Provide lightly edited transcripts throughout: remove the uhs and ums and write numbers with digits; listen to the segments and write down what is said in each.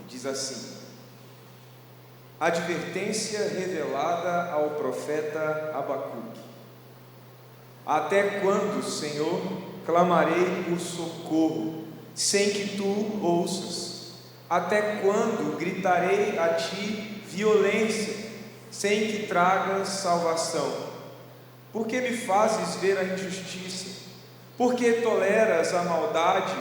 diz assim: advertência revelada ao profeta Abacuque. Até quando, Senhor, clamarei por socorro, sem que tu ouças? Até quando gritarei a ti violência, sem que tragas salvação? Por que me fazes ver a injustiça? Por que toleras a maldade?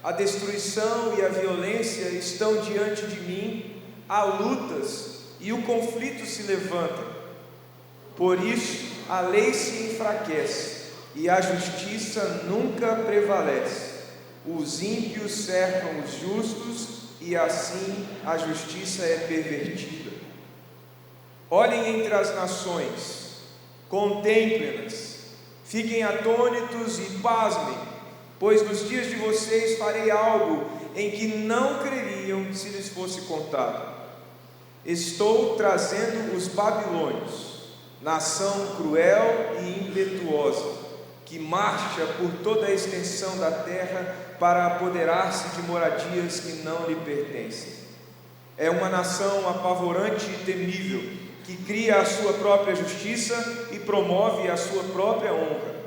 A destruição e a violência estão diante de mim, há lutas e o conflito se levanta. Por isso a lei se enfraquece e a justiça nunca prevalece. Os ímpios cercam os justos e assim a justiça é pervertida. Olhem entre as nações, contemplem-nas, fiquem atônitos e pasmem, pois nos dias de vocês farei algo em que não creriam se lhes fosse contado. Estou trazendo os babilônios, nação cruel e impetuosa, que marcha por toda a extensão da terra para apoderar-se de moradias que não lhe pertencem. É uma nação apavorante e temível, que cria a sua própria justiça e promove a sua própria honra.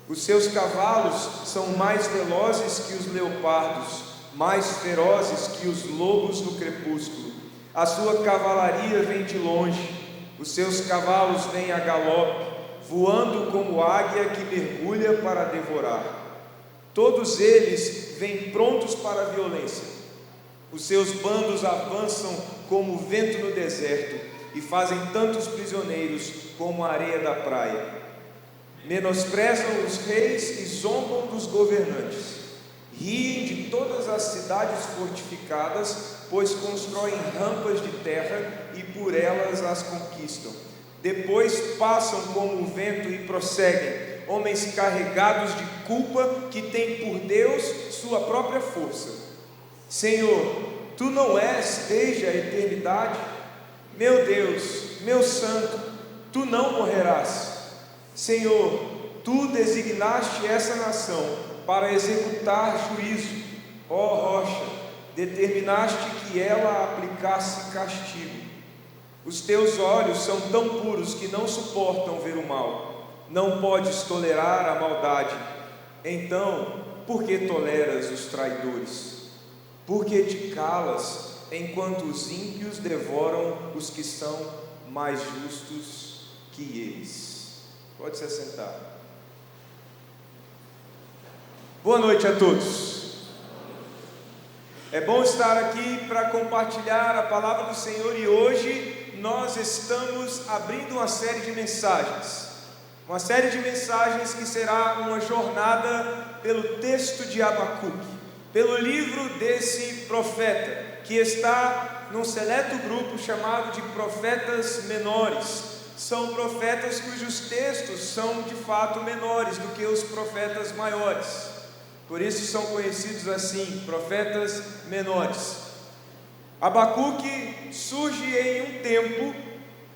Os seus cavalos são mais velozes que os leopardos, mais ferozes que os lobos no crepúsculo. A sua cavalaria vem de longe, os seus cavalos vêm a galope, voando como águia que mergulha para devorar. Todos eles vêm prontos para a violência. Os seus bandos avançam como o vento no deserto e fazem tantos prisioneiros como a areia da praia. Menosprezam os reis e zombam dos governantes. Riem de todas as cidades fortificadas, pois constroem rampas de terra e por elas as conquistam. Depois passam como o vento e prosseguem, homens carregados de culpa que têm por Deus sua própria força. Senhor, tu não és desde a eternidade? Meu Deus, meu santo, tu não morrerás. Senhor, tu designaste essa nação para executar juízo. Ó rocha, determinaste que ela aplicasse castigo. Os teus olhos são tão puros que não suportam ver o mal. Não podes tolerar a maldade. Então, por que toleras os traidores? Por que te calas enquanto os ímpios devoram os que são mais justos que eles? Pode se assentar. Boa noite a todos. É bom estar aqui para compartilhar a palavra do Senhor e hoje nós estamos abrindo uma série de mensagens. Uma série de mensagens que será uma jornada pelo texto de Abacuque, pelo livro desse profeta, que está num seleto grupo chamado de profetas menores. São profetas cujos textos são de fato menores do que os profetas maiores. Por isso são conhecidos assim, profetas menores. Abacuque surge em um tempo,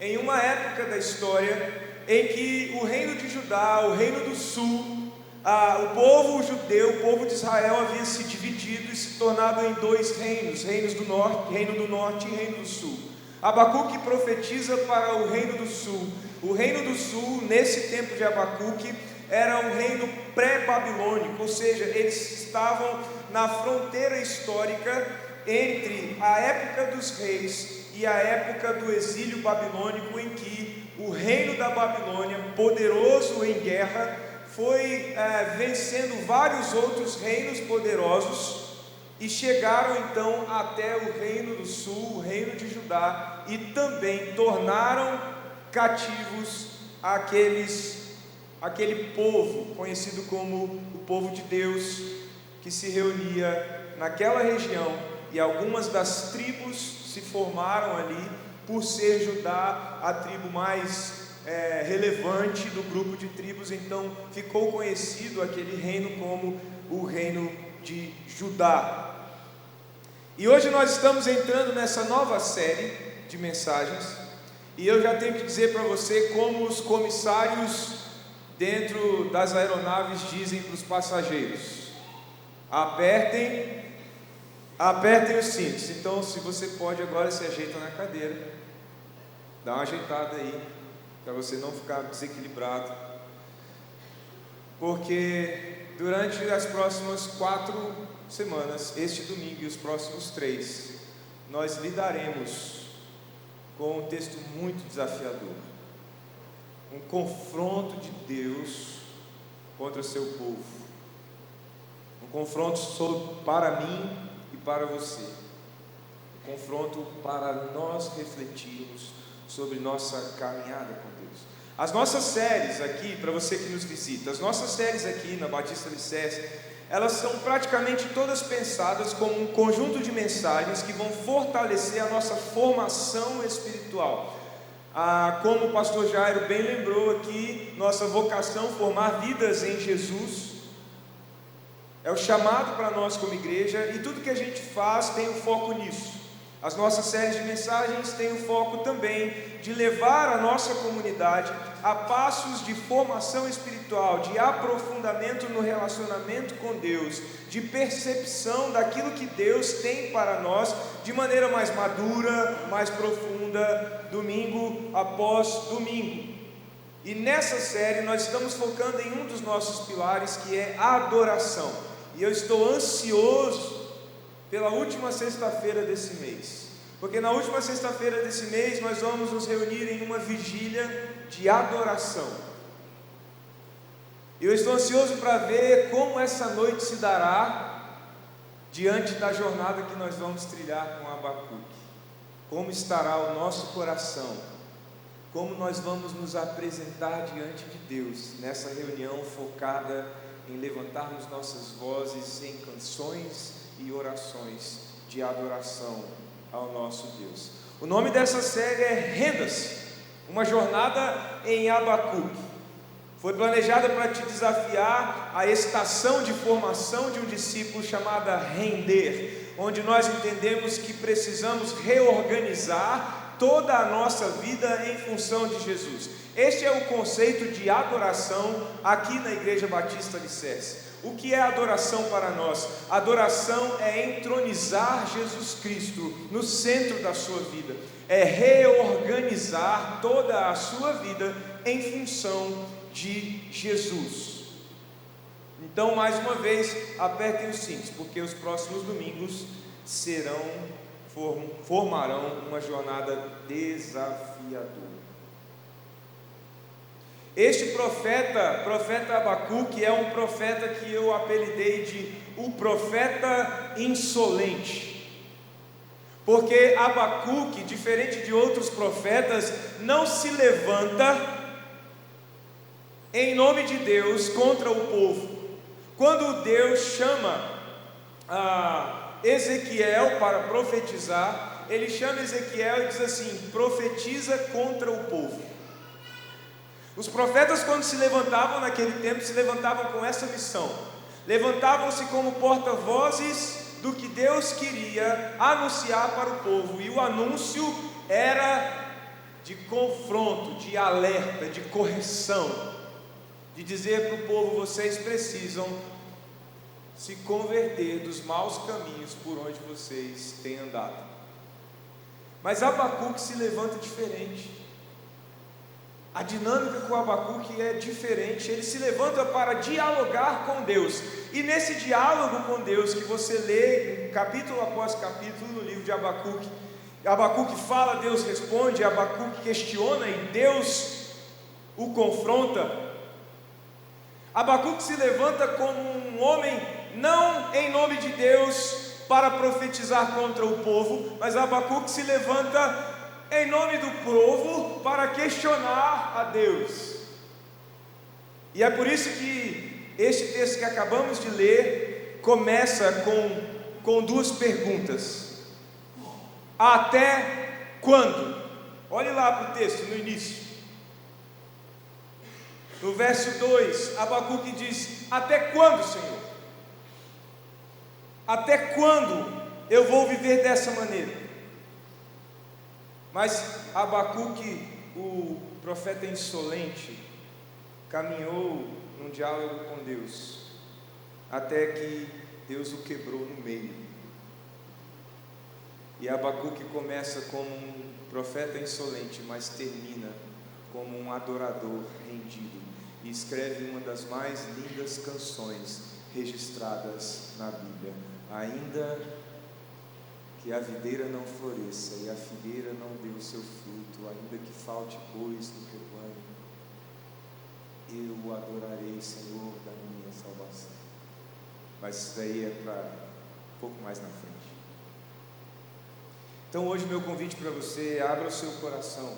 em uma época da história, em que o reino de Judá, o reino do sul, o povo judeu, o povo de Israel havia se dividido e se tornado em dois reinos, reino do norte e reino do sul. Abacuque profetiza para o reino do sul. O reino do sul, nesse tempo de Abacuque, era um reino pré-babilônico, ou seja, eles estavam na fronteira histórica entre a época dos reis e a época do exílio babilônico, em que o reino da Babilônia, poderoso em guerra, foi vencendo vários outros reinos poderosos e chegaram então até o reino do sul, o reino de Judá, e também tornaram cativos aquele povo conhecido como o povo de Deus, que se reunia naquela região, e algumas das tribos se formaram ali, por ser Judá a tribo mais relevante do grupo de tribos. Então ficou conhecido aquele reino como o reino de Judá. E hoje nós estamos entrando nessa nova série de mensagens, e eu já tenho que dizer para você como os comissários dentro das aeronaves dizem para os passageiros: apertem Apertem os cintos. Então, se você pode, agora se ajeita na cadeira. Dá uma ajeitada aí, para você não ficar desequilibrado. Porque durante as próximas 4 semanas, este domingo e os próximos 3, nós lidaremos com um texto muito desafiador. Um confronto de Deus contra seu povo. Um confronto para mim e para você. Um confronto para nós refletirmos sobre nossa caminhada com Deus. As nossas séries aqui, para você que nos visita, as nossas séries aqui na Batista Alicerce, elas são praticamente todas pensadas como um conjunto de mensagens que vão fortalecer a nossa formação espiritual. Como o pastor Jairo bem lembrou aqui, nossa vocação, formar vidas em Jesus, é o chamado para nós como igreja, e tudo que a gente faz tem um foco nisso. As nossas séries de mensagens têm o foco também de levar a nossa comunidade a passos de formação espiritual, de aprofundamento no relacionamento com Deus, de percepção daquilo que Deus tem para nós de maneira mais madura, mais profunda, domingo após domingo. E nessa série nós estamos focando em um dos nossos pilares, que é a adoração. E eu estou ansioso pela última sexta-feira desse mês, porque na última sexta-feira desse mês nós vamos nos reunir em uma vigília de adoração. Eu estou ansioso para ver como essa noite se dará diante da jornada que nós vamos trilhar com Abacuque. Como estará o nosso coração, como nós vamos nos apresentar diante de Deus nessa reunião focada em levantarmos nossas vozes em canções e orações de adoração ao nosso Deus. O nome dessa série é Renda-se, uma jornada em Abacuque. Foi planejada para te desafiar a estação de formação de um discípulo chamada render, onde nós entendemos que precisamos reorganizar toda a nossa vida em função de Jesus. Este é o conceito de adoração aqui na Igreja Batista Alicerce. O que é adoração para nós? Adoração é entronizar Jesus Cristo no centro da sua vida, é reorganizar toda a sua vida em função de Jesus. Então, mais uma vez, apertem os cintos, porque os próximos domingos formarão uma jornada desafiadora. Este profeta Abacuque, é um profeta que eu apelidei de o profeta insolente, porque Abacuque, diferente de outros profetas, não se levanta em nome de Deus contra o povo. Quando Deus chama Ezequiel para profetizar, ele chama Ezequiel e diz assim: profetiza contra o povo. Os profetas, quando se levantavam naquele tempo, se levantavam com essa missão, levantavam-se como porta-vozes do que Deus queria anunciar para o povo, e o anúncio era de confronto, de alerta, de correção, de dizer para o povo: vocês precisam se converter dos maus caminhos por onde vocês têm andado. Mas Abacuque se levanta diferente. A dinâmica com Abacuque é diferente. Ele se levanta para dialogar com Deus, e nesse diálogo com Deus que você lê capítulo após capítulo no livro de Abacuque, Abacuque fala, Deus responde, Abacuque questiona e Deus o confronta. Abacuque se levanta como um homem, não em nome de Deus para profetizar contra o povo, mas Abacuque se levanta em nome do povo para questionar a Deus. E é por isso que este texto que acabamos de ler começa com 2 perguntas: até quando? Olhe lá para o texto no início, no verso 2, Abacuque diz: até quando, Senhor? Até quando eu vou viver dessa maneira? Mas Abacuque, o profeta insolente, caminhou num diálogo com Deus, até que Deus o quebrou no meio. E Abacuque começa como um profeta insolente, mas termina como um adorador rendido, e escreve uma das mais lindas canções registradas na Bíblia: ainda que a videira não floresça e a figueira não dê o seu fruto, ainda que falte bois no rebanho, eu o adorarei, Senhor da minha salvação. Mas isso daí é para um pouco mais na frente. Então hoje meu convite para você é: abra o seu coração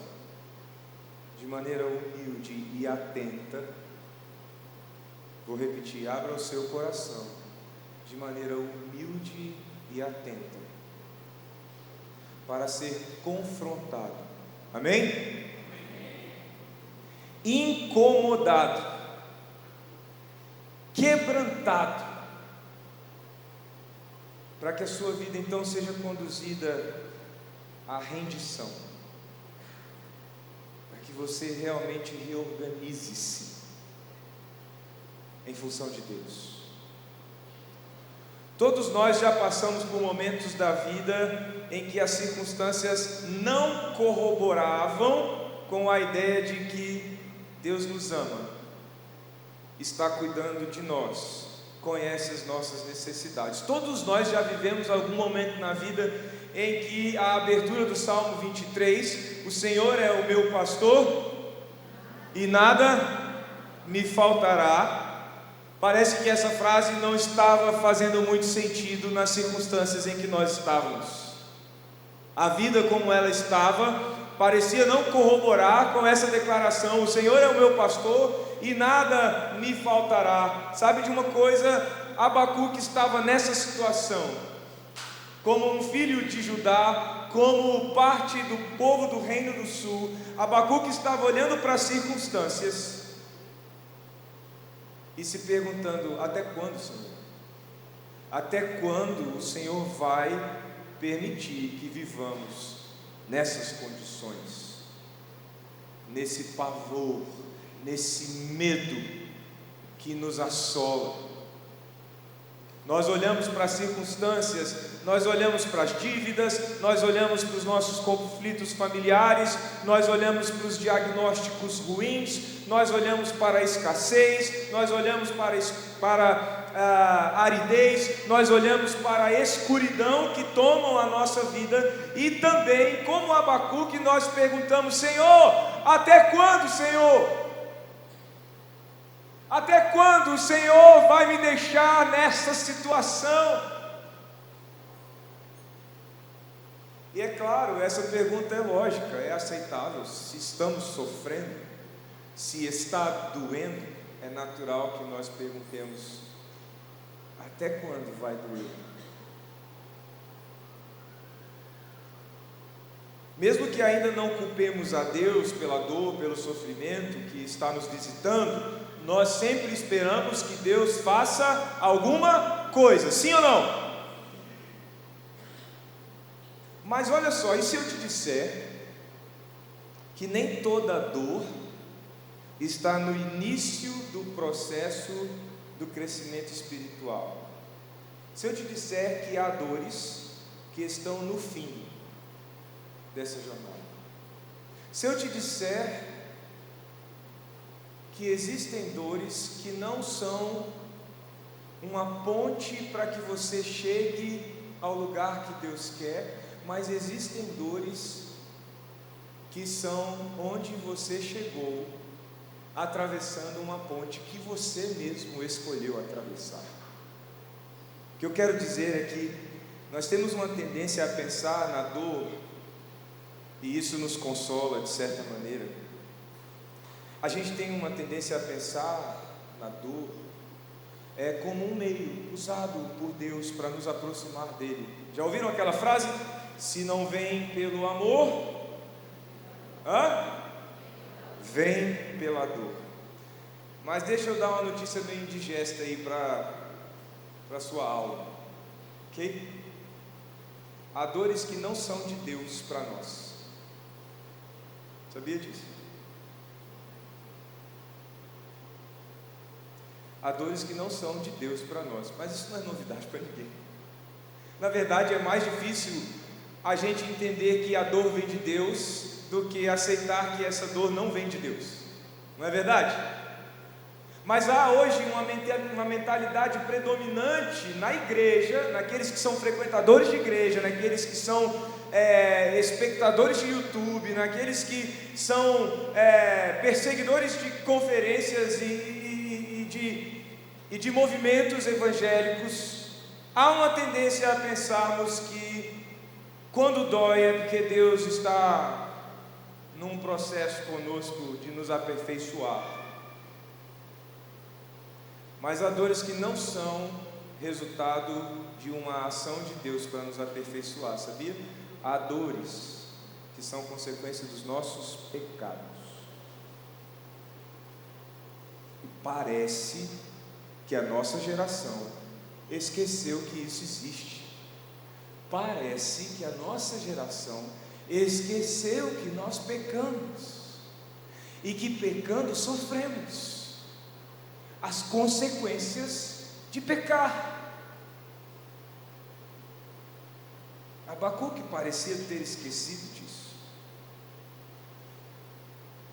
de maneira humilde e atenta. Vou repetir: abra o seu coração de maneira humilde e atenta, para ser confrontado, amém? Incomodado, quebrantado, para que a sua vida então seja conduzida à rendição, para que você realmente reorganize-se em função de Deus. Todos nós já passamos por momentos da vida em que as circunstâncias não corroboravam com a ideia de que Deus nos ama, está cuidando de nós, conhece as nossas necessidades. Todos nós já vivemos algum momento na vida em que a abertura do Salmo 23, o Senhor é o meu pastor e nada me faltará. Parece que essa frase não estava fazendo muito sentido nas circunstâncias em que nós estávamos. A vida como ela estava parecia não corroborar com essa declaração: o Senhor é o meu pastor e nada me faltará. Sabe de uma coisa? Abacuque estava nessa situação, como um filho de Judá, como parte do povo do Reino do Sul. Abacuque estava olhando para as circunstâncias e se perguntando: até quando, Senhor? Até quando o Senhor vai permitir que vivamos nessas condições, nesse pavor, nesse medo que nos assola? Nós olhamos para as circunstâncias, nós olhamos para as dívidas, nós olhamos para os nossos conflitos familiares, nós olhamos para os diagnósticos ruins, nós olhamos para a escassez, nós olhamos para a aridez, nós olhamos para a escuridão que tomam a nossa vida, e também, como Abacuque, nós perguntamos: Senhor, até quando, Senhor? Até quando o Senhor vai me deixar nessa situação? E é claro, essa pergunta é lógica, é aceitável. Se estamos sofrendo, se está doendo, é natural que nós perguntemos: até quando vai doer? Mesmo que ainda não culpemos a Deus pela dor, pelo sofrimento que está nos visitando, nós sempre esperamos que Deus faça alguma coisa, sim ou não? Mas olha só, e se eu te disser que nem toda dor está no início do processo do crescimento espiritual? Se eu te disser que há dores que estão no fim dessa jornada? Se eu te disser que existem dores que não são uma ponte para que você chegue ao lugar que Deus quer, mas existem dores que são onde você chegou, atravessando uma ponte que você mesmo escolheu atravessar. O que eu quero dizer é que nós temos uma tendência a pensar na dor, e isso nos consola de certa maneira. A gente tem uma tendência a pensar na dor como um meio usado por Deus para nos aproximar dele. Já ouviram aquela frase? Se não vem pelo amor, vem pela dor. Mas deixa eu dar uma notícia meio indigesta aí para a sua aula, ok? Há dores que não são de Deus para nós. Sabia disso? Há dores que não são de Deus para nós, mas isso não é novidade para ninguém. Na verdade, é mais difícil a gente entender que a dor vem de Deus do que aceitar que essa dor não vem de Deus, não é verdade? Mas há hoje uma mentalidade predominante na igreja, naqueles que são frequentadores de igreja, naqueles que são espectadores de YouTube, naqueles que são perseguidores de conferências e de movimentos evangélicos. Há uma tendência a pensarmos que quando dói é porque Deus está num processo conosco de nos aperfeiçoar. Mas há dores que não são resultado de uma ação de Deus para nos aperfeiçoar, sabia? Há dores que são consequência dos nossos pecados. E parece que a nossa geração esqueceu que isso existe. Parece que a nossa geração esqueceu que nós pecamos e que pecando sofremos as consequências de pecar. Abacuque parecia ter esquecido disso.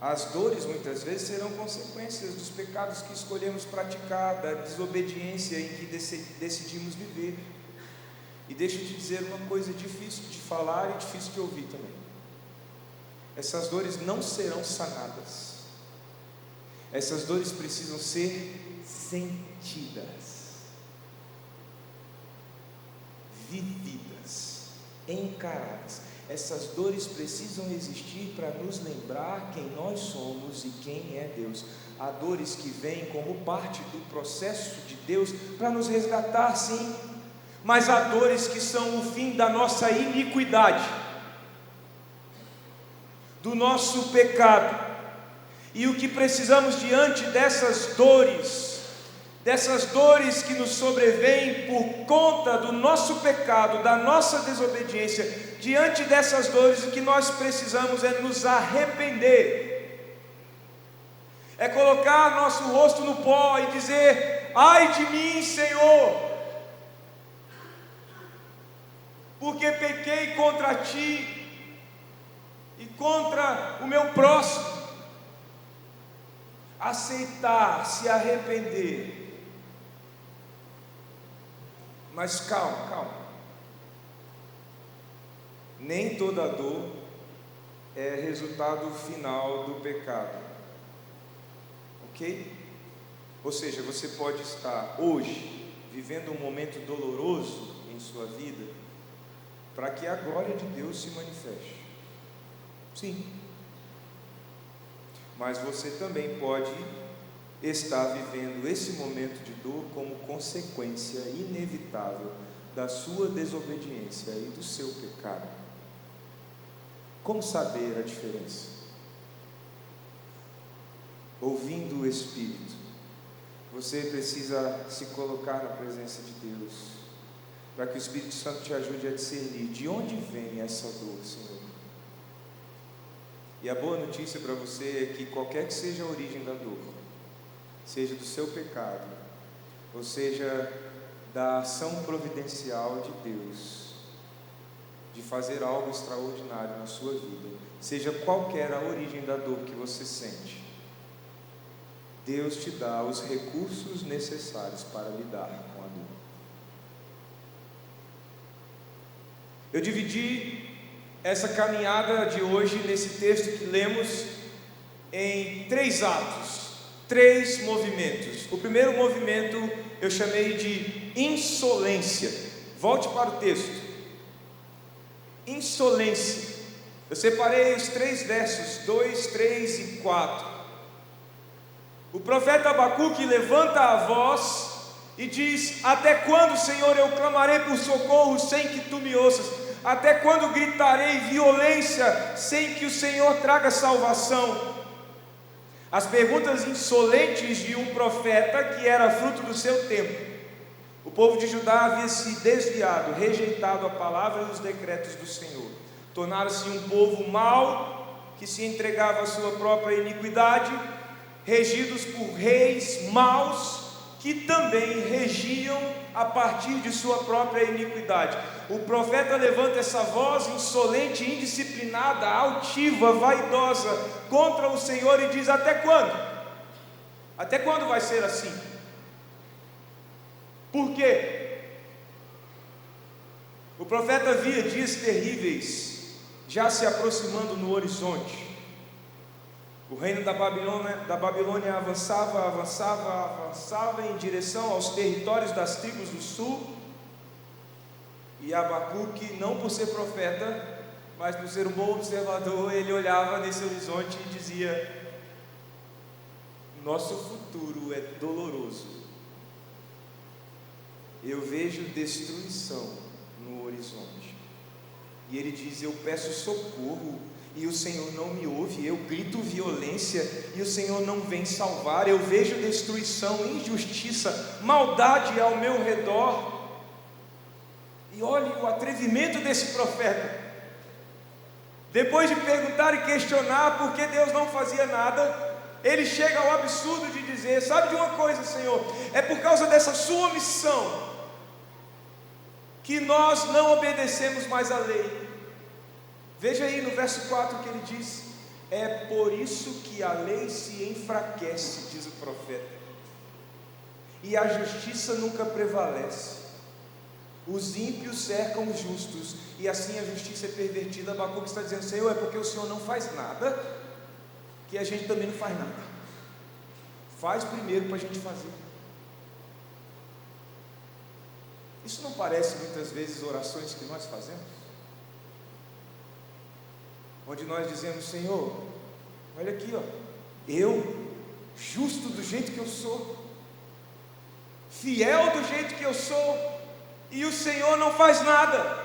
As dores muitas vezes serão consequências dos pecados que escolhemos praticar, da desobediência em que decidimos viver. E deixa eu te dizer uma coisa difícil de falar e difícil de ouvir também. Essas dores não serão sanadas. Essas dores precisam ser sentidas, vividas, encaradas. Essas dores precisam existir para nos lembrar quem nós somos e quem é Deus. Há dores que vêm como parte do processo de Deus para nos resgatar, sim, mas há dores que são o fim da nossa iniquidade, do nosso pecado. E o que precisamos diante dessas dores que nos sobrevêm por conta do nosso pecado, da nossa desobediência, diante dessas dores, o que nós precisamos é nos arrepender, é colocar nosso rosto no pó e dizer: ai de mim, Senhor, porque pequei contra Ti e contra o meu próximo. Aceitar, se arrepender. Mas calma. Nem toda dor é resultado final do pecado, ok? Ou seja, você pode estar hoje vivendo um momento doloroso em sua vida para que a glória de Deus se manifeste. Sim. Mas você também pode estar vivendo esse momento de dor como consequência inevitável da sua desobediência e do seu pecado. Como saber a diferença? Ouvindo o Espírito. Você precisa se colocar na presença de Deus, para que o Espírito Santo te ajude a discernir de onde vem essa dor, Senhor. E a boa notícia para você é que qualquer que seja a origem da dor, seja do seu pecado, ou seja da ação providencial de Deus, de fazer algo extraordinário na sua vida, seja qualquer a origem da dor que você sente, Deus te dá os recursos necessários para lidar com a dor. Eu dividi essa caminhada de hoje, nesse texto que lemos, em 3 atos, 3 movimentos. O primeiro movimento eu chamei de insolência. Volte para o texto. Insolência. Eu separei os 3 versos, 2, 3 e 4. O profeta Abacuque levanta a voz e diz: até quando, Senhor, eu clamarei por socorro sem que tu me ouças? Até quando gritarei violência sem que o Senhor traga salvação? As perguntas insolentes de um profeta que era fruto do seu tempo. O povo de Judá havia se desviado, rejeitado a palavra e os decretos do Senhor. Tornaram-se um povo mau, que se entregava à sua própria iniquidade, regidos por reis maus, que também regiam a partir de sua própria iniquidade. o profeta levanta essa voz insolente, indisciplinada, altiva, vaidosa contra o Senhor e diz: até quando? Até quando vai ser assim? Por quê? O profeta via dias terríveis já se aproximando no horizonte. O reino da Babilônia avançava em direção aos territórios das tribos do sul. E Abacuque, não por ser profeta, mas por ser um bom observador, ele olhava nesse horizonte e dizia: nosso futuro é doloroso. Eu vejo destruição no horizonte. E ele diz: eu peço socorro e o Senhor não me ouve. Eu grito violência e o Senhor não vem salvar. Eu vejo destruição, injustiça, maldade ao meu redor. E olhe o atrevimento desse profeta. Depois de perguntar e questionar por que Deus não fazia nada, ele chega ao absurdo de dizer: sabe de uma coisa, Senhor? É por causa dessa sua missão que nós não obedecemos mais a lei. Veja aí no verso 4 que ele diz: é por isso que a lei se enfraquece, diz o profeta, e a justiça nunca prevalece. Os ímpios cercam os justos, e assim a justiça é pervertida. Abacuque está dizendo: Senhor, é porque o Senhor não faz nada, que a gente também não faz nada. Faz primeiro para a gente fazer. Isso não parece muitas vezes orações que nós fazemos? Onde nós dizemos: Senhor, olha aqui, ó, eu, justo do jeito que eu sou, fiel do jeito que eu sou, e o Senhor não faz nada,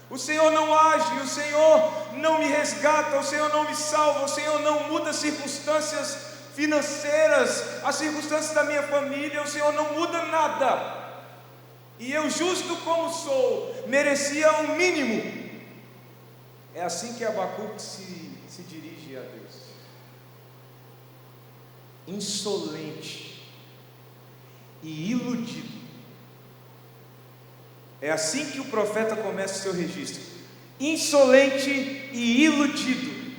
o Senhor não age, o Senhor não me resgata, o Senhor não me salva, o Senhor não muda as circunstâncias financeiras, as circunstâncias da minha família, o Senhor não muda nada, e eu, justo como sou, merecia um mínimo. É assim que Abacuque se dirige a Deus, insolente e iludido. É assim que o profeta começa o seu registro: insolente e iludido,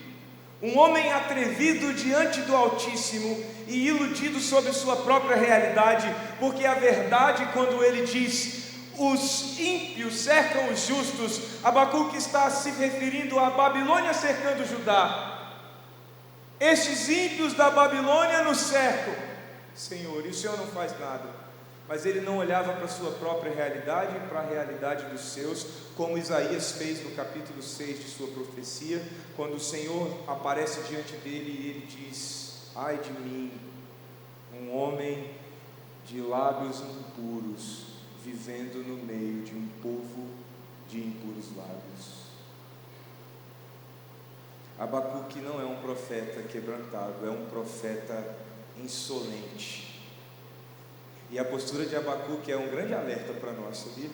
um homem atrevido diante do Altíssimo e iludido sobre sua própria realidade, porque a verdade, quando ele diz: os ímpios cercam os justos, Abacuque está se referindo à Babilônia cercando Judá. Estes ímpios da Babilônia nos cercam, Senhor, e o Senhor não faz nada. Mas ele não olhava para a sua própria realidade e para a realidade dos seus, como Isaías fez no capítulo 6 de sua profecia, quando o Senhor aparece diante dele e ele diz: ai de mim, um homem de lábios impuros, vivendo no meio de um povo de impuros lábios. Abacuque não é um profeta quebrantado, é um profeta insolente. E a postura de Abacuque é um grande alerta para nós, sabia?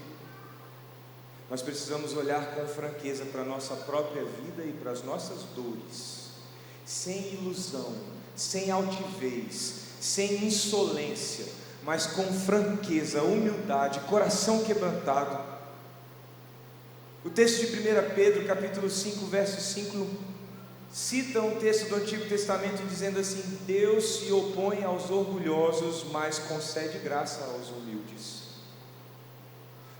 Nós precisamos olhar com franqueza para a nossa própria vida e para as nossas dores, sem ilusão, sem altivez, sem insolência, mas com franqueza, humildade, coração quebrantado. O texto de 1 Pedro, capítulo 5, verso 5, cita um texto do Antigo Testamento dizendo assim: Deus se opõe aos orgulhosos, mas concede graça aos humildes.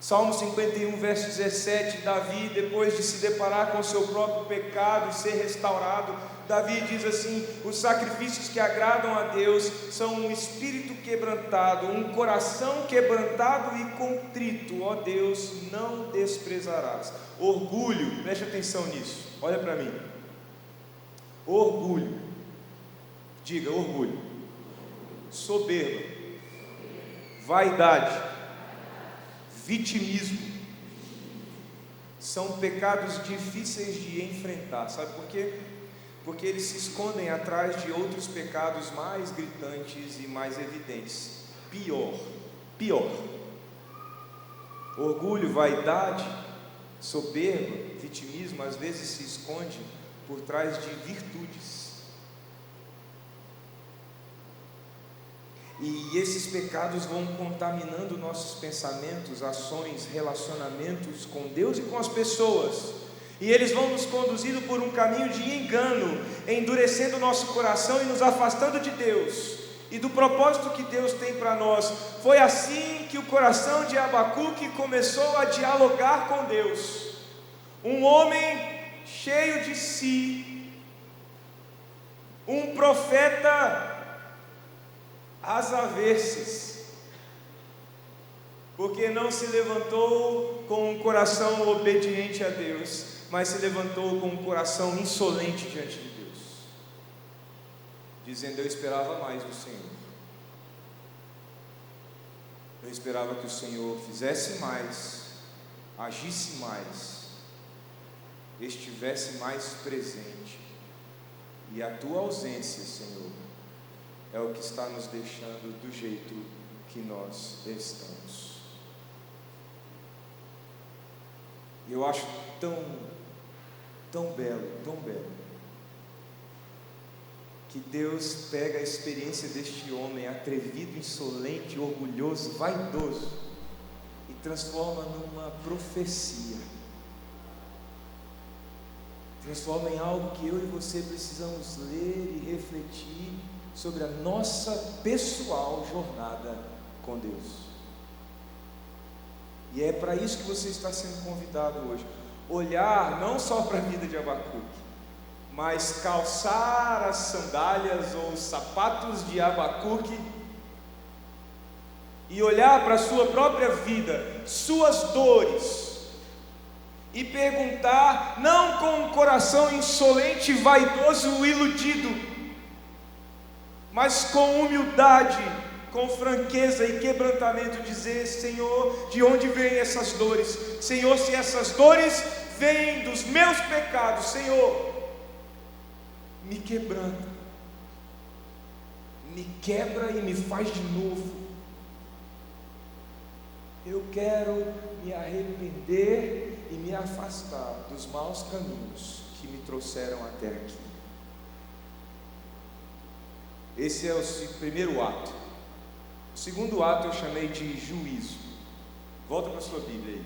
Salmo 51, verso 17, Davi, depois de se deparar com o seu próprio pecado e ser restaurado, Davi diz assim: os sacrifícios que agradam a Deus são um espírito quebrantado, um coração quebrantado e contrito, ó Deus, não desprezarás. Orgulho, preste atenção nisso, olha para mim. Orgulho, diga orgulho, soberba, vaidade, vitimismo, são pecados difíceis de enfrentar. Sabe por quê? Porque eles se escondem atrás de outros pecados mais gritantes e mais evidentes. Pior. Orgulho, vaidade, soberba, vitimismo, às vezes se esconde por trás de virtudes. E esses pecados vão contaminando nossos pensamentos, ações, relacionamentos com Deus e com as pessoas. E eles vão nos conduzindo por um caminho de engano, endurecendo o nosso coração e nos afastando de Deus e do propósito que Deus tem para nós. Foi assim que o coração de Abacuque começou a dialogar com Deus. Um homem cheio de si, um profeta às avessas, porque não se levantou com um coração obediente a Deus, mas se levantou com um coração insolente diante de Deus, dizendo: eu esperava mais do Senhor, eu esperava que o Senhor fizesse mais, agisse mais, estivesse mais presente, e a tua ausência, Senhor, é o que está nos deixando do jeito que nós estamos. E eu acho tão belo, que Deus pega a experiência deste homem atrevido, insolente, orgulhoso, vaidoso, e transforma numa profecia, transforma em algo que eu e você precisamos ler e refletir sobre a nossa pessoal jornada com Deus. E é para isso que você está sendo convidado hoje. Olhar não só para a vida de Abacuque, mas calçar as sandálias ou os sapatos de Abacuque e olhar para a sua própria vida, suas dores, e perguntar, não com um coração insolente, vaidoso, iludido, mas com humildade, com franqueza e quebrantamento, dizer: Senhor, de onde vêm essas dores? Senhor, se essas dores vêm dos meus pecados, Senhor, me quebranta, me quebra e me faz de novo. Eu quero me arrepender e me afastar dos maus caminhos que me trouxeram até aqui. Esse é o primeiro ato. O segundo ato eu chamei de juízo. Volta para a sua Bíblia aí.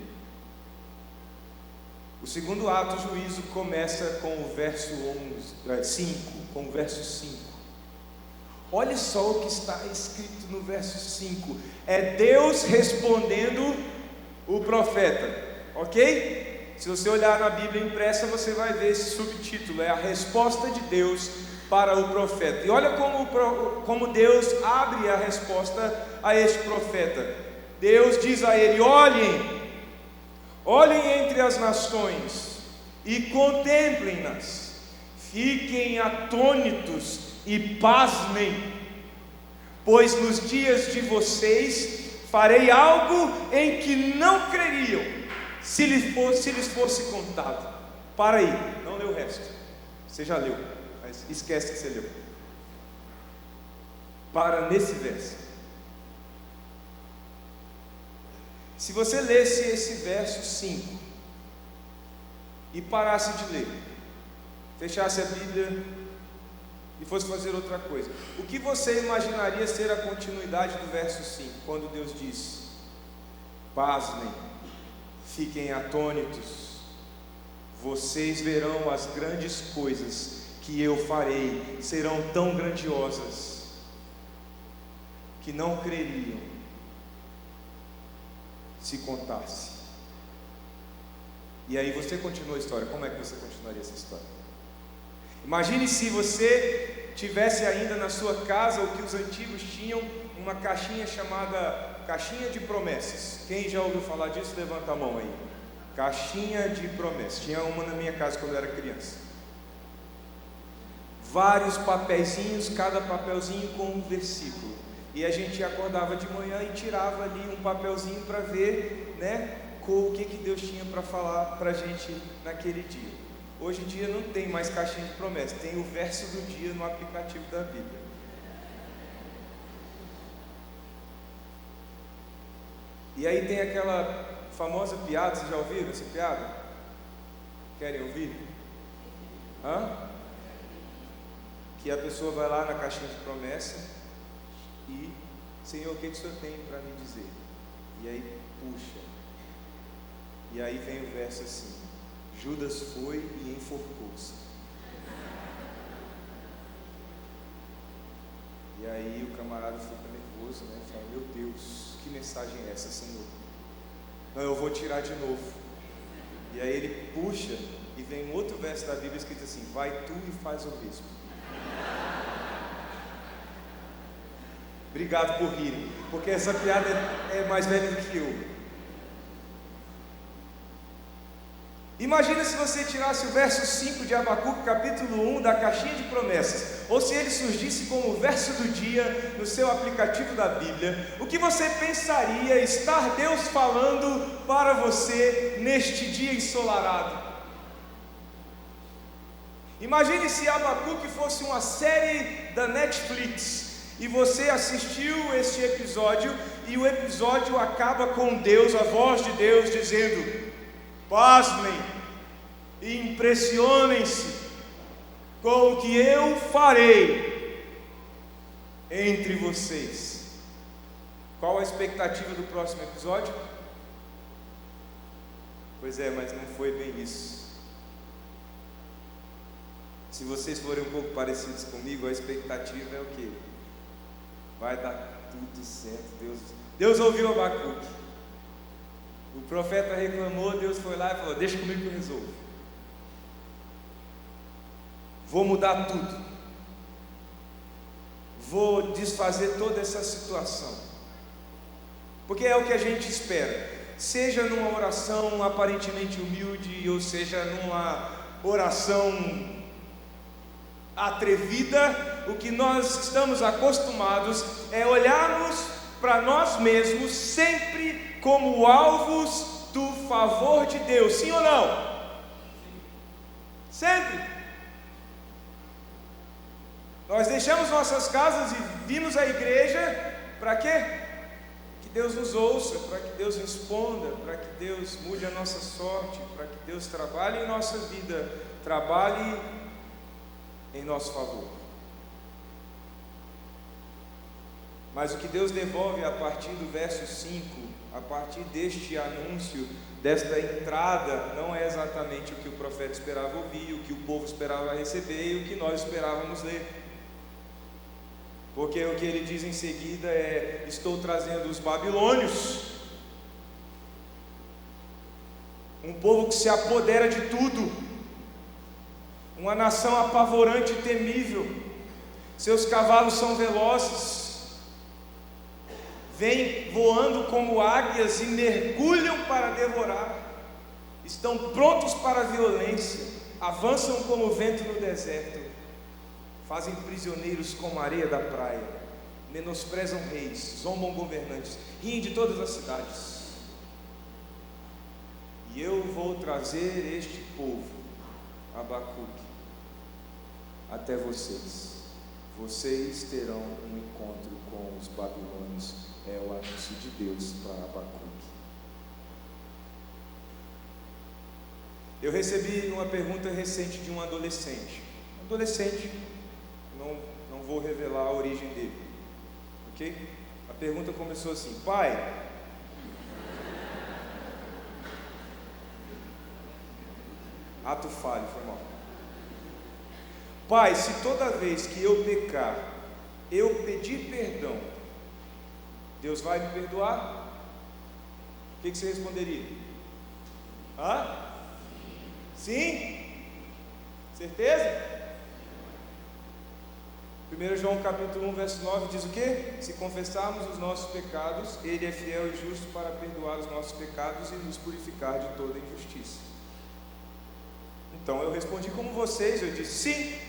O segundo ato, o juízo, começa com o verso 5, com o verso 5. Olha só o que está escrito no verso 5. É Deus respondendo o profeta, ok? Se você olhar na Bíblia impressa, você vai ver esse subtítulo, é a resposta de Deus para o profeta. E olha como Deus abre a resposta a este profeta. Deus diz a ele: olhem entre as nações e contemplem-nas, fiquem atônitos e pasmem, pois nos dias de vocês farei algo em que não creriam, se lhes fosse contado. Para aí, não lê o resto, você já leu, mas esquece que você leu. Para nesse verso. Se você lesse esse verso 5 e parasse de ler, fechasse a Bíblia e fosse fazer outra coisa, o que você imaginaria ser a continuidade do verso 5, quando Deus diz: pasmem, fiquem atônitos, vocês verão as grandes coisas que eu farei, serão tão grandiosas que não creriam se contasse. E aí você continua a história. Como é que você continuaria essa história? Imagine se você tivesse ainda na sua casa o que os antigos tinham, uma caixinha chamada caixinha de promessas. Quem já ouviu falar disso, levanta a mão aí. Caixinha de promessas. Tinha uma na minha casa quando eu era criança. Vários papeizinhos, cada papelzinho com um versículo. E a gente acordava de manhã e tirava ali um papelzinho para ver, né, o que Deus tinha para falar para a gente naquele dia. Hoje em dia não tem mais caixinha de promessas, tem o verso do dia no aplicativo da Bíblia. E aí tem aquela famosa piada, vocês já ouviram essa piada? Querem ouvir? Que a pessoa vai lá na caixinha de promessa e Senhor, o que o Senhor tem para me dizer? E aí puxa. E aí vem o verso assim: Judas foi e enforcou-se. E aí o camarada fica nervoso, né? Fala: meu Deus, que mensagem é essa, Senhor? Não, eu vou tirar de novo. E aí ele puxa e vem um outro verso da Bíblia escrito assim: vai tu e faz o mesmo. Obrigado por rirem, porque essa piada é mais velha do que eu. Imagina se você tirasse o verso 5 de Abacuque, capítulo 1, da caixinha de promessas, ou se ele surgisse como o verso do dia no seu aplicativo da Bíblia. O que você pensaria estar Deus falando para você neste dia ensolarado? Imagine se Abacuque fosse uma série da Netflix e você assistiu este episódio e o episódio acaba com Deus, a voz de Deus dizendo: pasmem e impressionem-se com o que eu farei entre vocês. Qual a expectativa do próximo episódio? Pois é, mas não foi bem isso. Se vocês forem um pouco parecidos comigo, a expectativa é o quê? Vai dar tudo certo. Deus ouviu Abacuque. O profeta reclamou, Deus foi lá e falou: deixa comigo que eu resolvo. Vou mudar tudo. Vou desfazer toda essa situação. Porque é o que a gente espera. Seja numa oração aparentemente humilde, ou seja numa oração atrevida, o que nós estamos acostumados é olharmos para nós mesmos sempre como alvos do favor de Deus, sim ou não? Sempre. Nós deixamos nossas casas e vimos a igreja para quê? Que Deus nos ouça, para que Deus responda, para que Deus mude a nossa sorte, para que Deus trabalhe em nossa vida, trabalhe em nosso favor. Mas o que Deus devolve a partir do verso 5, a partir deste anúncio, desta entrada, não é exatamente o que o profeta esperava ouvir, o que o povo esperava receber e o que nós esperávamos ler. Porque o que ele diz em seguida é: estou trazendo os babilônios, um povo que se apodera de tudo, uma nação apavorante e temível. Seus cavalos são velozes, vêm voando como águias e mergulham para devorar, estão prontos para a violência, avançam como o vento no deserto, fazem prisioneiros como a areia da praia, menosprezam reis, zombam governantes, riem de todas as cidades. E eu vou trazer este povo, Abacuque, até vocês. Vocês terão um encontro com os babilônios. É o anúncio de Deus para Abacuque. Eu recebi uma pergunta recente de um adolescente. Não vou revelar a origem dele, ok? A pergunta começou assim: pai, ato falho, foi mal. Pai, se toda vez que eu pecar, eu pedir perdão, Deus vai me perdoar? O que você responderia? Sim? Certeza? 1 João capítulo 1, verso 9 diz o quê? Se confessarmos os nossos pecados, Ele é fiel e justo para perdoar os nossos pecados e nos purificar de toda injustiça. Então eu respondi como vocês, eu disse sim.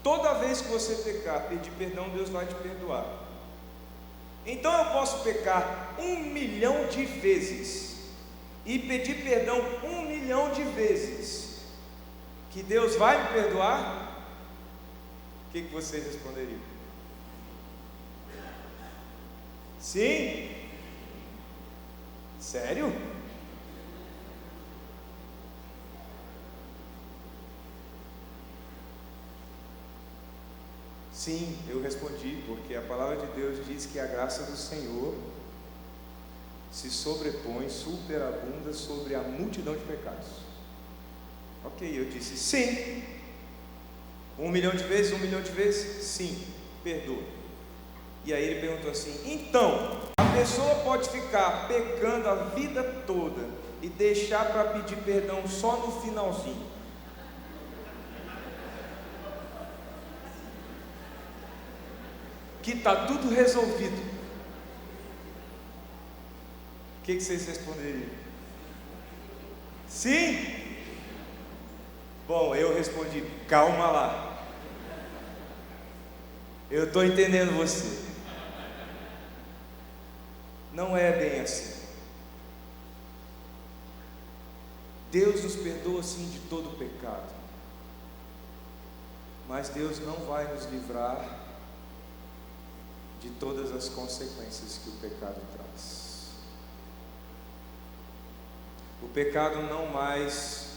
Toda vez que você pecar, pedir perdão, Deus vai te perdoar. Então eu posso pecar 1.000.000 de vezes e pedir perdão 1.000.000 de vezes, que Deus vai me perdoar? O que você responderia? Sim? Sério? Sim, eu respondi, porque a palavra de Deus diz que a graça do Senhor se sobrepõe, superabunda sobre a multidão de pecados. Ok, eu disse sim. 1 milhão de vezes, 1 milhão de vezes? Sim, perdoa. E aí ele perguntou assim: então, a pessoa pode ficar pecando a vida toda e deixar para pedir perdão só no finalzinho? Que está tudo resolvido. O que vocês responderiam? Sim? Bom, eu respondi: calma lá, eu estou entendendo você. Não é bem assim. Deus nos perdoa sim de todo pecado, mas Deus não vai nos livrar de todas as consequências que o pecado traz. O pecado não mais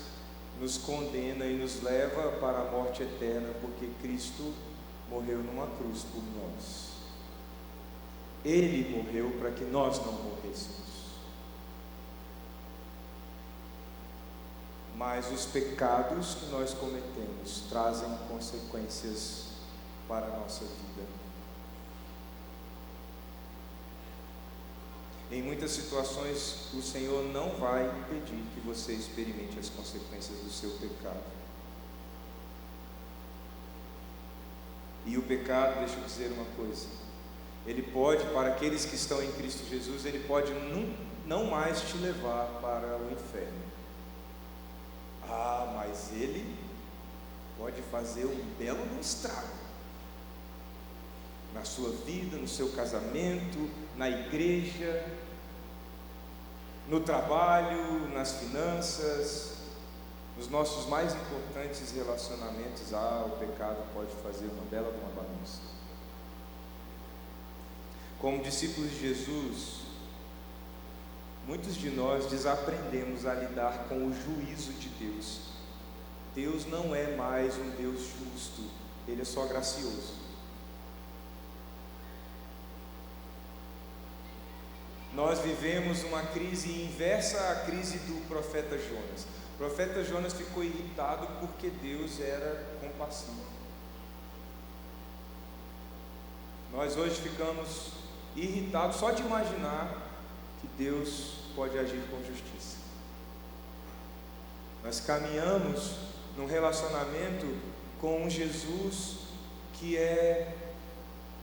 nos condena e nos leva para a morte eterna, porque Cristo morreu numa cruz por nós. Ele morreu para que nós não morrêssemos. Mas os pecados que nós cometemos trazem consequências para a nossa vida. Em muitas situações, o Senhor não vai impedir que você experimente as consequências do seu pecado. E o pecado, deixa eu dizer uma coisa, ele pode, para aqueles que estão em Cristo Jesus, ele pode não mais te levar para o inferno. Ah, mas ele pode fazer um belo estrago na sua vida, no seu casamento, na igreja, no trabalho, nas finanças, nos nossos mais importantes relacionamentos. Ah, o pecado pode fazer uma bela bagunça. Como discípulos de Jesus, muitos de nós desaprendemos a lidar com o juízo de Deus. Deus não é mais um Deus justo, Ele é só gracioso. Nós vivemos uma crise inversa à crise do profeta Jonas. O profeta Jonas ficou irritado porque Deus era compassivo. Nós hoje ficamos irritados só de imaginar que Deus pode agir com justiça. Nós caminhamos num relacionamento com um Jesus que é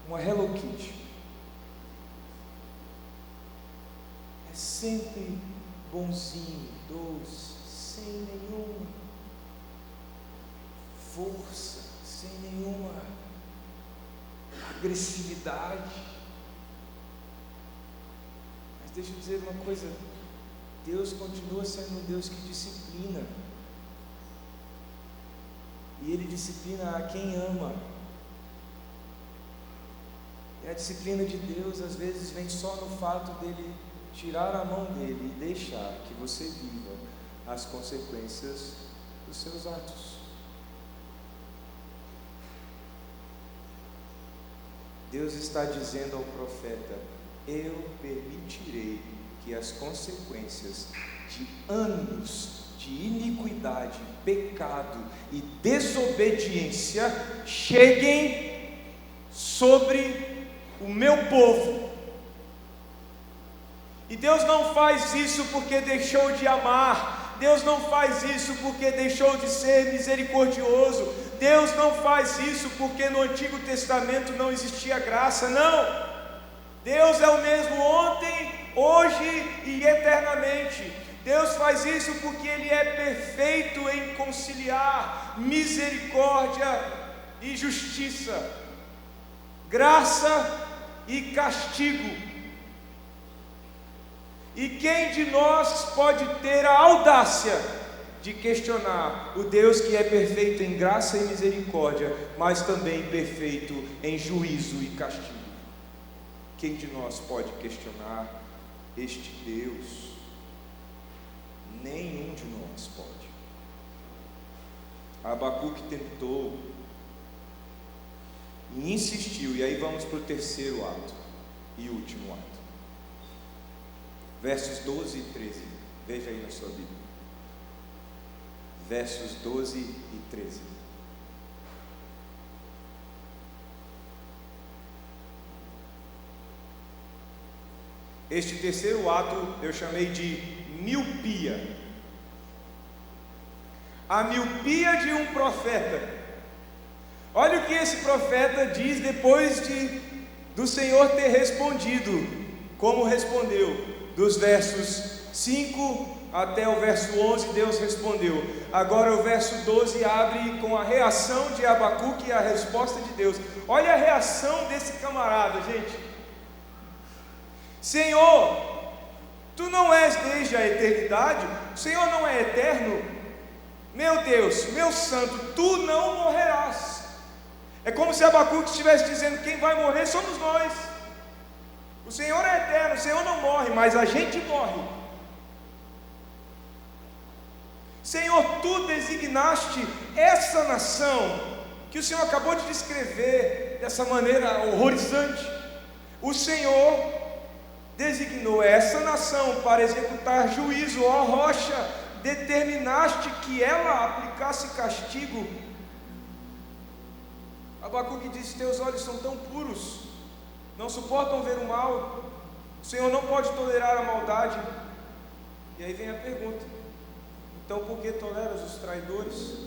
uma Hello Kitty. É sempre bonzinho, doce, sem nenhuma força, sem nenhuma agressividade. Mas deixa eu dizer uma coisa: Deus continua sendo um Deus que disciplina, e Ele disciplina a quem ama. E a disciplina de Deus às vezes vem só no fato dele tirar a mão dele e deixar que você viva as consequências dos seus atos. Deus está dizendo ao profeta: eu permitirei que as consequências de anos de iniquidade, pecado e desobediência cheguem sobre o meu povo. E Deus não faz isso porque deixou de amar. Deus não faz isso porque deixou de ser misericordioso. Deus não faz isso porque no Antigo Testamento não existia graça. Não. Deus é o mesmo ontem, hoje e eternamente. Deus faz isso porque Ele é perfeito em conciliar misericórdia e justiça, graça e castigo. E quem de nós pode ter a audácia de questionar o Deus que é perfeito em graça e misericórdia, mas também perfeito em juízo e castigo? Quem de nós pode questionar este Deus? Nenhum de nós pode. Abacuque tentou, e insistiu. E aí vamos para o terceiro ato e último ato. Versos 12 e 13. Veja aí na sua Bíblia. Versos 12 e 13. Este terceiro ato eu chamei de miopia. A miopia de um profeta. Olha o que esse profeta diz depois do Senhor ter respondido, como respondeu. Dos versos 5 até o verso 11, Deus respondeu. Agora o verso 12 abre com a reação de Abacuque e a resposta de Deus. Olha a reação desse camarada, gente. Senhor, Tu não és desde a eternidade? O Senhor não é eterno? Meu Deus, meu santo, Tu não morrerás. É como se Abacuque estivesse dizendo: quem vai morrer somos nós. O Senhor é eterno, o Senhor não morre, mas a gente morre. Senhor, Tu designaste essa nação que o Senhor acabou de descrever dessa maneira horrorizante. O Senhor designou essa nação para executar juízo, ó rocha, determinaste que ela aplicasse castigo. Abacuque disse: teus olhos são tão puros, não suportam ver o mal, o Senhor não pode tolerar a maldade. E aí vem a pergunta: então por que toleras os traidores?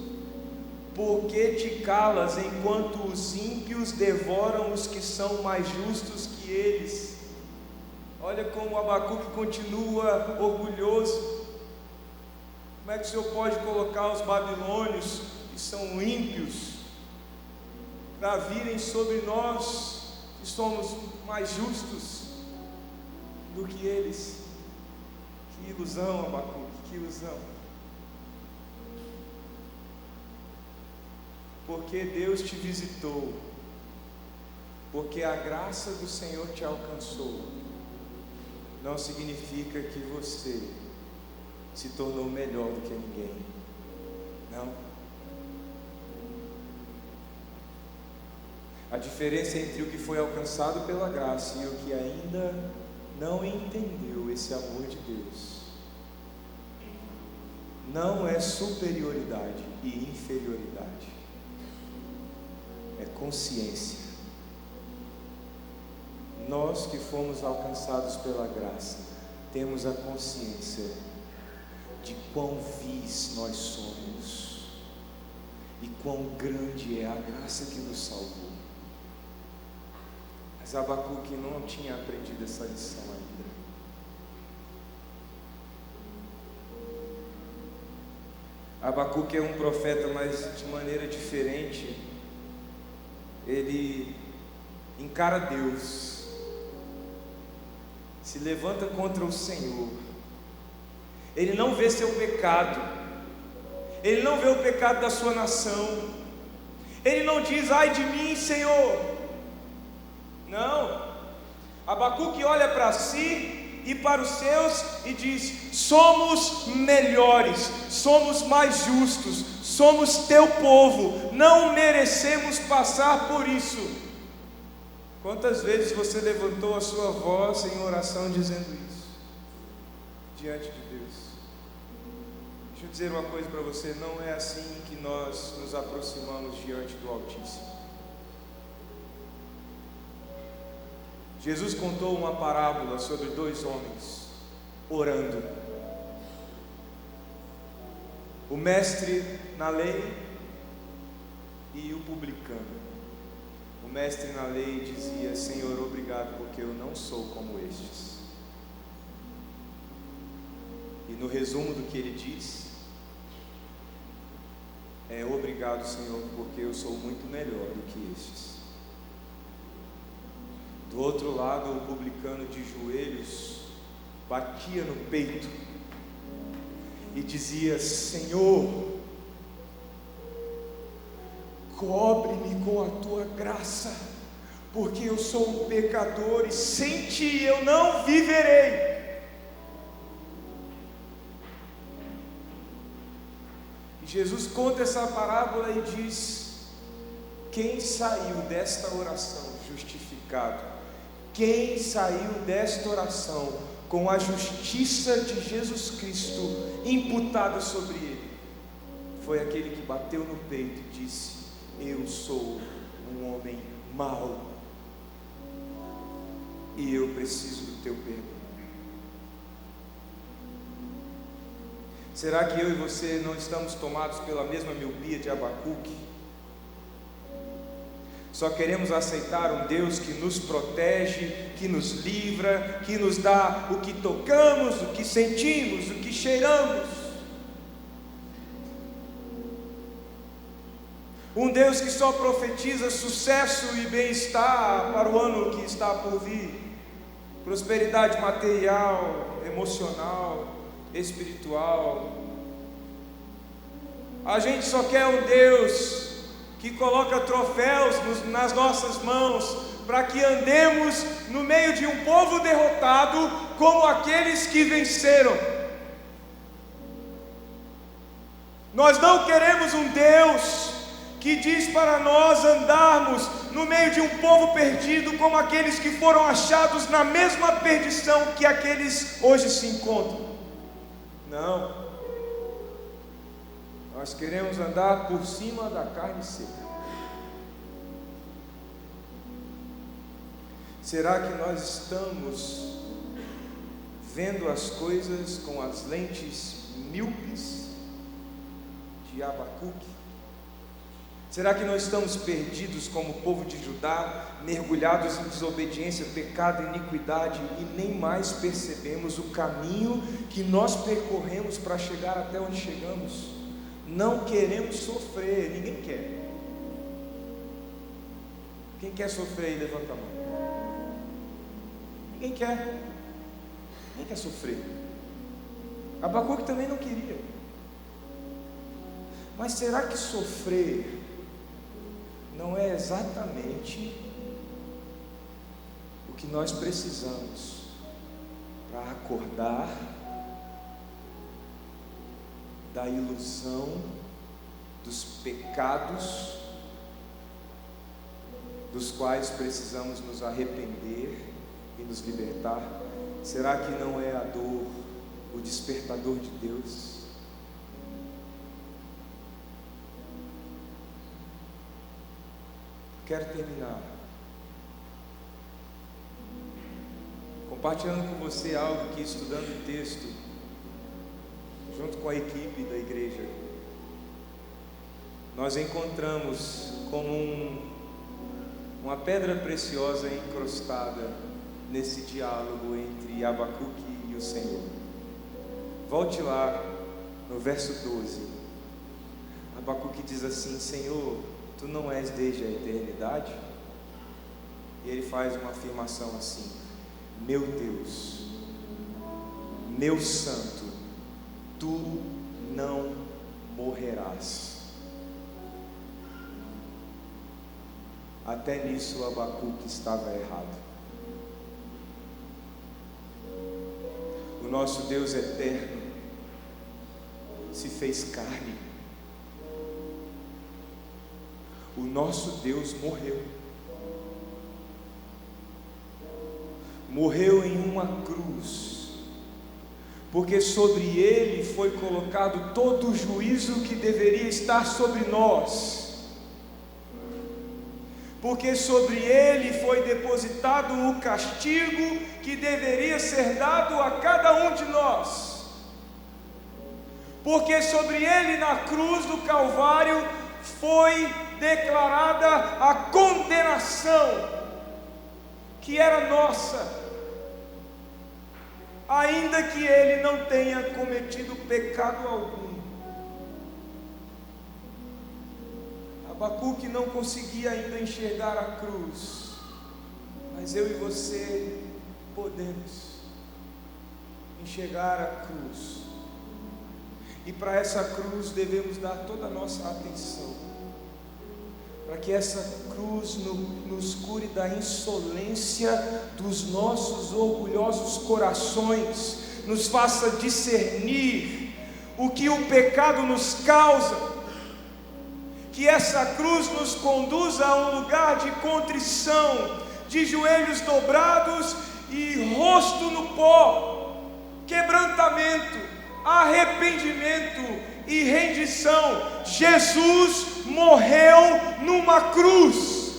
Por que te calas enquanto os ímpios devoram os que são mais justos que eles? Olha como Abacuque continua orgulhoso. Como é que o Senhor pode colocar os babilônios, que são ímpios, para virem sobre nós, que somos mais justos do que eles? Que ilusão, Abacuque, que ilusão. Porque Deus te visitou, porque a graça do Senhor te alcançou, não significa que você se tornou melhor do que ninguém. Não. A diferença entre o que foi alcançado pela graça e o que ainda não entendeu esse amor de Deus não é superioridade e inferioridade, é consciência. Nós que fomos alcançados pela graça temos a consciência de quão vis nós somos e quão grande é a graça que nos salvou. Mas Abacuque não tinha aprendido essa lição ainda. Abacuque é um profeta, mas de maneira diferente. Ele encara Deus, se levanta contra o Senhor. Ele não vê seu pecado, ele não vê o pecado da sua nação, ele não diz: ai de mim, Senhor. Não. Abacuque olha para si e para os seus e diz: somos melhores, somos mais justos, somos teu povo, não merecemos passar por isso. Quantas vezes você levantou a sua voz em oração dizendo isso diante de Deus? Deixa eu dizer uma coisa para você: não é assim que nós nos aproximamos diante do Altíssimo. Jesus contou uma parábola sobre dois homens orando. O mestre na lei e o publicano. O mestre na lei dizia: Senhor, obrigado, porque eu não sou como estes. E no resumo do que ele diz é: obrigado, Senhor, porque eu sou muito melhor do que estes. Do outro lado, o publicano de joelhos batia no peito e dizia: Senhor, cobre-me com a tua graça, porque eu sou um pecador e sem ti eu não viverei. E Jesus conta essa parábola e diz: quem saiu desta oração justificado, quem saiu desta oração com a justiça de Jesus Cristo imputada sobre ele, foi aquele que bateu no peito e disse: eu sou um homem mau e eu preciso do teu perdão. Será que eu e você não estamos tomados pela mesma miopia de Abacuque? Só queremos aceitar um Deus que nos protege, que nos livra, que nos dá o que tocamos, o que sentimos, o que cheiramos. Um Deus que só profetiza sucesso e bem-estar para o ano que está por vir, prosperidade material, emocional, espiritual. A gente só quer um Deus que coloca troféus nas nossas mãos, para que andemos no meio de um povo derrotado, como aqueles que venceram. Nós não queremos um Deus que diz para nós andarmos no meio de um povo perdido, como aqueles que foram achados na mesma perdição que aqueles hoje se encontram. Não, nós queremos andar por cima da carne seca. Será que nós estamos vendo as coisas com as lentes míopes de Abacuque? Será que nós estamos perdidos como o povo de Judá, mergulhados em desobediência, pecado e iniquidade, e nem mais percebemos o caminho que nós percorremos para chegar até onde chegamos? Não queremos sofrer, ninguém quer. Quem quer sofrer aí, levanta a mão. Ninguém quer. Ninguém quer sofrer. Abacuque também não queria. Mas será que sofrer não é exatamente o que nós precisamos para acordar da ilusão dos pecados dos quais precisamos nos arrepender e nos libertar? Será que não é a dor o despertador de Deus? Quero terminar compartilhando com você algo que, estudando o texto junto com a equipe da igreja, nós encontramos como uma pedra preciosa encrustada nesse diálogo entre Abacuque e o Senhor. Volte lá no verso 12. Abacuque diz assim: Senhor, Tu não és desde a eternidade? E ele faz uma afirmação assim: meu Deus, meu santo, Tu não morrerás. Até nisso Abacuque estava errado. O nosso Deus eterno se fez carne. O nosso Deus morreu. Morreu em uma cruz, porque sobre Ele foi colocado todo o juízo que deveria estar sobre nós. Porque sobre Ele foi depositado o castigo que deveria ser dado a cada um de nós. Porque sobre Ele, na cruz do Calvário, foi declarada a condenação que era nossa, ainda que Ele não tenha cometido pecado algum. Abacuque não conseguia ainda enxergar a cruz, mas eu e você podemos enxergar a cruz, e para essa cruz devemos dar toda a nossa atenção, para que essa cruz nos cure da insolência dos nossos orgulhosos corações, nos faça discernir o que o pecado nos causa, que essa cruz nos conduza a um lugar de contrição, de joelhos dobrados e rosto no pó, quebrantamento, arrependimento e rendição. Jesus morreu numa cruz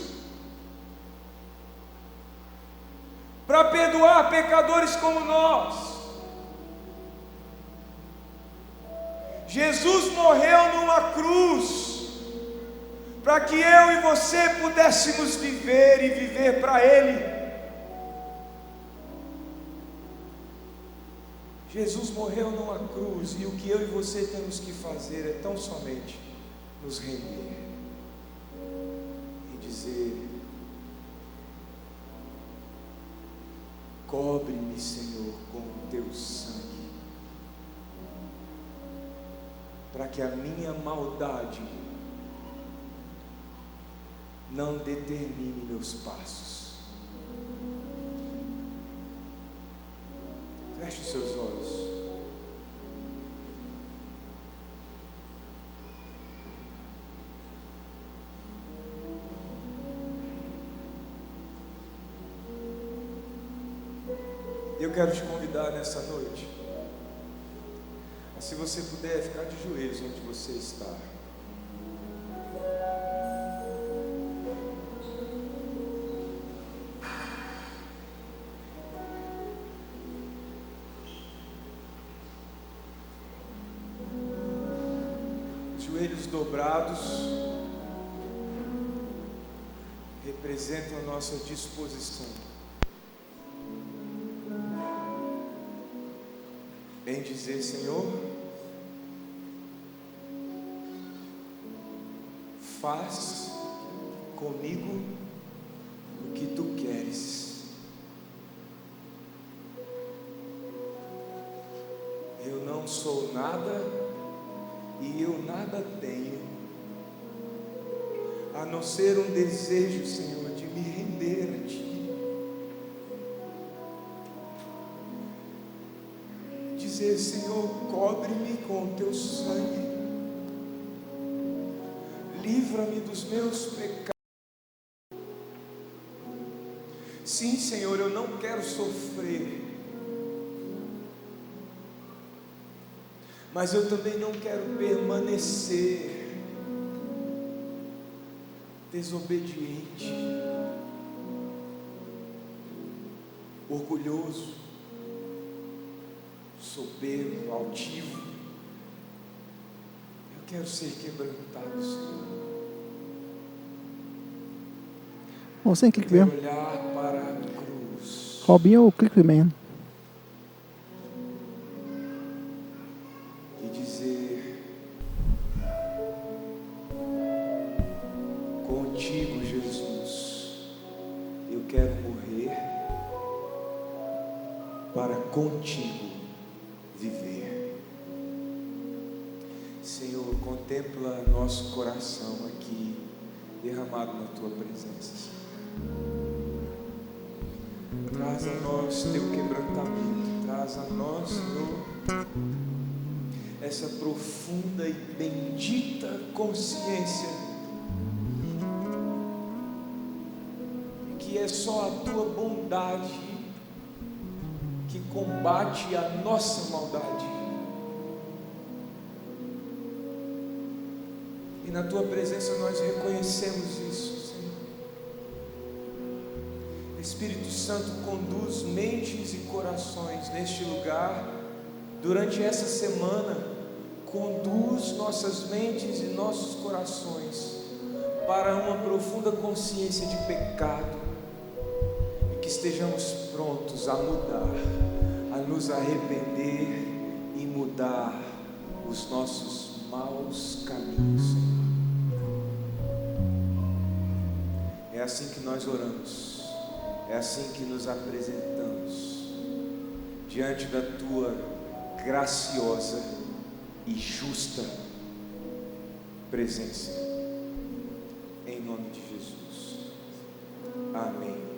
para perdoar pecadores como nós. Jesus morreu numa cruz para que eu e você pudéssemos viver e viver para Ele. Jesus morreu numa cruz, e o que eu e você temos que fazer é tão somente nos render e dizer: cobre-me, Senhor, com o teu sangue, para que a minha maldade não determine meus passos. Feche os seus olhos. Eu quero te convidar nessa noite, se você puder, ficar de joelhos onde você está. Joelhos dobrados representam a nossa disposição em dizer: Senhor, faz comigo o que tu queres. Eu não sou nada e eu nada tenho, a não ser um desejo, Senhor, de me render a Ti, dizer: Senhor, cobre-me com o Teu sangue, livra-me dos meus pecados. Sim, Senhor, eu não quero sofrer, mas eu também não quero permanecer desobediente, orgulhoso, soberbo, altivo. Eu quero ser quebrantado, Senhor. Sen klikker vi. Olhar para a cruz. Robinho, klikker vi med igjen. E dizer: contigo, Jesus, eu quero morrer para contigo viver. Senhor, contempla nosso coração aqui derramado na tua presença, Senhor. Traz a nós teu quebrantamento, traz a nós, Senhor, essa profunda e bendita consciência que é só a tua bondade que combate a nossa maldade. E na tua presença nós reconhecemos isso, Senhor. Espírito Santo, conduz mentes e corações neste lugar durante essa semana. Conduz nossas mentes e nossos corações para uma profunda consciência de pecado, e que estejamos prontos a mudar, a nos arrepender e mudar os nossos maus caminhos, Senhor. É assim que nós oramos, é assim que nos apresentamos diante da tua graciosa e justa presença, em nome de Jesus. Amém.